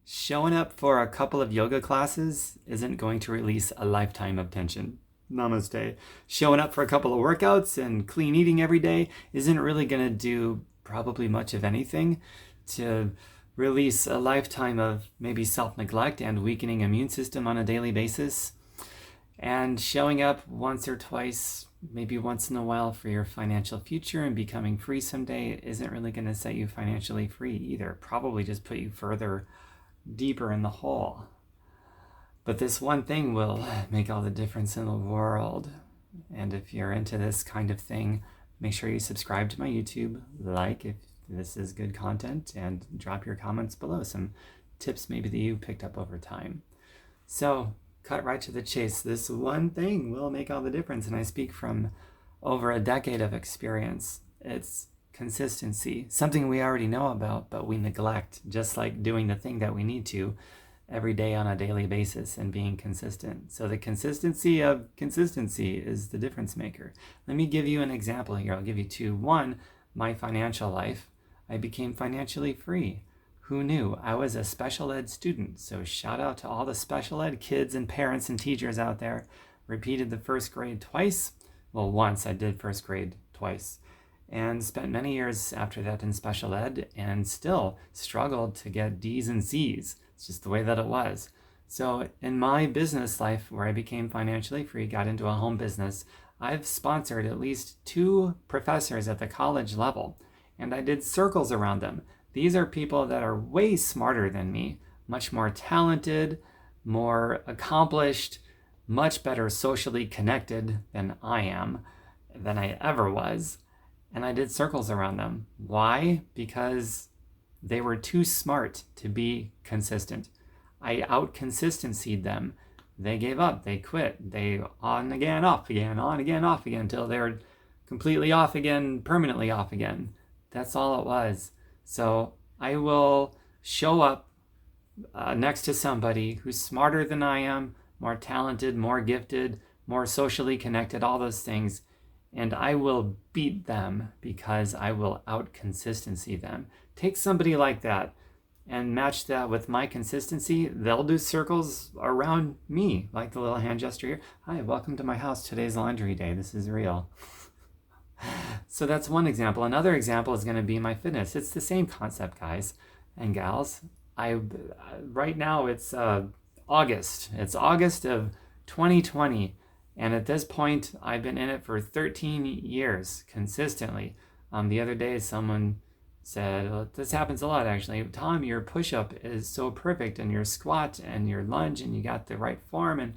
Showing up for a couple of yoga classes isn't going to release a lifetime of tension. Namaste. Showing up for a couple of workouts and clean eating every day isn't really going to do probably much of anything to release a lifetime of maybe self-neglect and weakening immune system on a daily basis. And showing up once or twice, maybe once in a while, for your financial future and becoming free someday isn't really going to set you financially free either. Probably just put you further deeper in the hole. But this one thing will make all the difference in the world. And if you're into this kind of thing, make sure you subscribe to my YouTube, like if this is good content, and drop your comments below. Some tips maybe that you picked up over time. So, cut right to the chase. This one thing will make all the difference. And I speak from over a decade of experience. It's consistency, something we already know about, but we neglect, just like doing the thing that we need to every day on a daily basis and being consistent. So the consistency of consistency is the difference maker. Let me give you an example here. I'll give you two. One, my financial life. I became financially free. Who knew? I was a special ed student. So shout out to all the special ed kids and parents and teachers out there. Repeated the first grade twice. Well, once. I did first grade twice. And spent many years after that in special ed and still struggled to get D's and C's. It's just the way that it was. So in my business life, where I became financially free, got into a home business, I've sponsored at least 2 professors at the college level, and I did circles around them. These are people that are way smarter than me, much more talented, more accomplished, much better socially connected than I am, than I ever was. And I did circles around them. Why? Because they were too smart to be consistent. I out-consistency'd them. They gave up. They quit. They on again, off again, on again, off again, until they were completely off again, permanently off again. That's all it was. So I will show up next to somebody who's smarter than I am, more talented, more gifted, more socially connected, all those things. And I will beat them because I will out-consistency them. Take somebody like that and match that with my consistency. They'll do circles around me, like the little hand gesture here. Hi, welcome to my house. Today's laundry day. This is real. So that's one example. Another example is going to be my fitness. It's the same concept, guys and gals. Right now it's August. It's August of 2020. And at this point, I've been in it for 13 years consistently. The other day, someone said, well, this happens a lot actually, Tom, your push-up is so perfect, and your squat and your lunge, and you got the right form,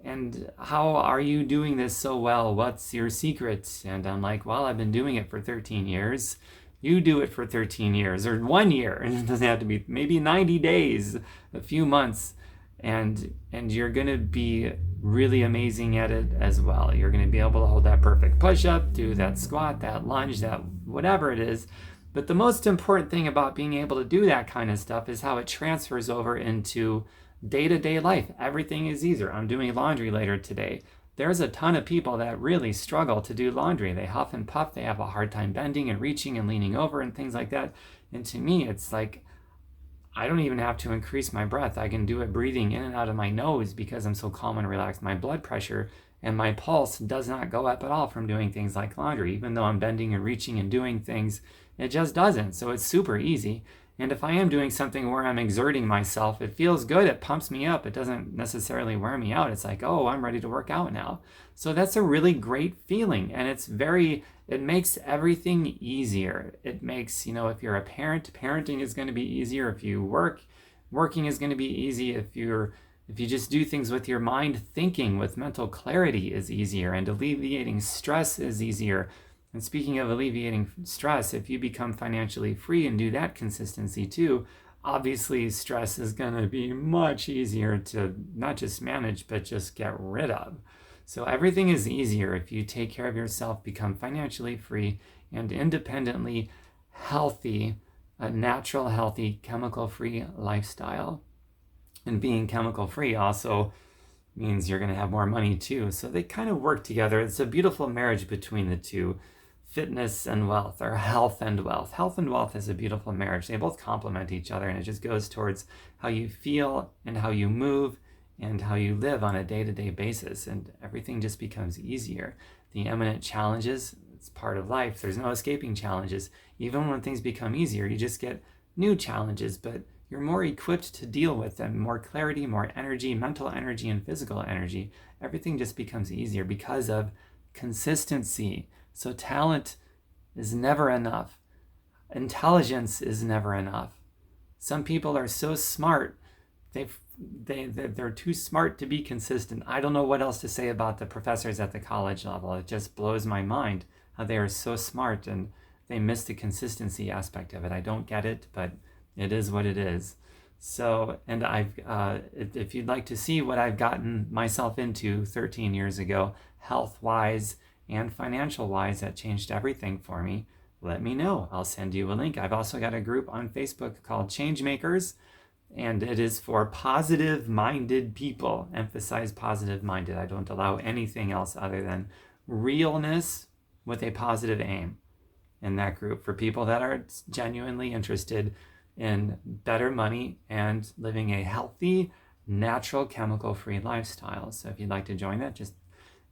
and how are you doing this so well? What's your secret? And I'm like, well, I've been doing it for 13 years. You do it for 13 years, or 1 year, and it doesn't have to be, maybe 90 days, a few months, and you're gonna be really amazing at it as well. You're gonna be able to hold that perfect push-up, do that squat, that lunge, that whatever it is. But the most important thing about being able to do that kind of stuff is how it transfers over into day-to-day life. Everything is easier. I'm doing laundry later today. There's a ton of people that really struggle to do laundry. They huff and puff. They have a hard time bending and reaching and leaning over and things like that. And to me, it's like, I don't even have to increase my breath. I can do it breathing in and out of my nose because I'm so calm and relaxed. My blood pressure and my pulse does not go up at all from doing things like laundry. Even though I'm bending and reaching and doing things, it just doesn't. So it's super easy. And if I am doing something where I'm exerting myself, it feels good. It pumps me up. It doesn't necessarily wear me out. It's like, oh, I'm ready to work out now. So that's a really great feeling. And it makes everything easier. It makes, if you're a parent, parenting is going to be easier. If you working is going to be easy. If you just do things with your mind, thinking with mental clarity is easier, and alleviating stress is easier. And speaking of alleviating stress, if you become financially free and do that consistency too, obviously stress is going to be much easier to not just manage, but just get rid of. So everything is easier if you take care of yourself, become financially free and independently healthy, a natural, healthy, chemical-free lifestyle. And being chemical-free also means you're going to have more money too. So they kind of work together. It's a beautiful marriage between the two. fitness and wealth, or health and wealth. Health and wealth is a beautiful marriage. They both complement each other, and it just goes towards how you feel and how you move and how you live on a day-to-day basis, and everything just becomes easier. The imminent challenges, it's part of life. There's no escaping challenges. Even when things become easier, you just get new challenges, but you're more equipped to deal with them. More clarity, more energy, mental energy, and physical energy. Everything just becomes easier because of consistency. So talent is never enough. Intelligence is never enough. Some people are so smart, they're too smart to be consistent. I don't know what else to say about the professors at the college level. It just blows my mind how they are so smart and they miss the consistency aspect of it. I don't get it, but it is what it is. So, and if you'd like to see what I've gotten myself into 13 years ago, health-wise and financial-wise, that changed everything for me, let me know. I'll send you a link. I've also got a group on Facebook called Changemakers, and it is for positive-minded people. Emphasize positive-minded. I don't allow anything else other than realness with a positive aim in that group for people that are genuinely interested in better money and living a healthy, natural, chemical-free lifestyle. So if you'd like to join that, just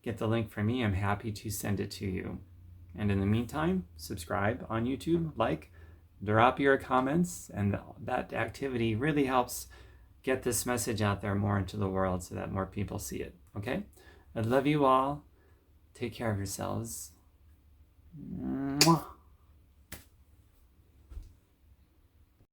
get the link from me. I'm happy to send it to you. And in the meantime, subscribe on YouTube, like, drop your comments, and that activity really helps get this message out there more into the world so that more people see it. Okay? I love you all. Take care of yourselves. Mwah.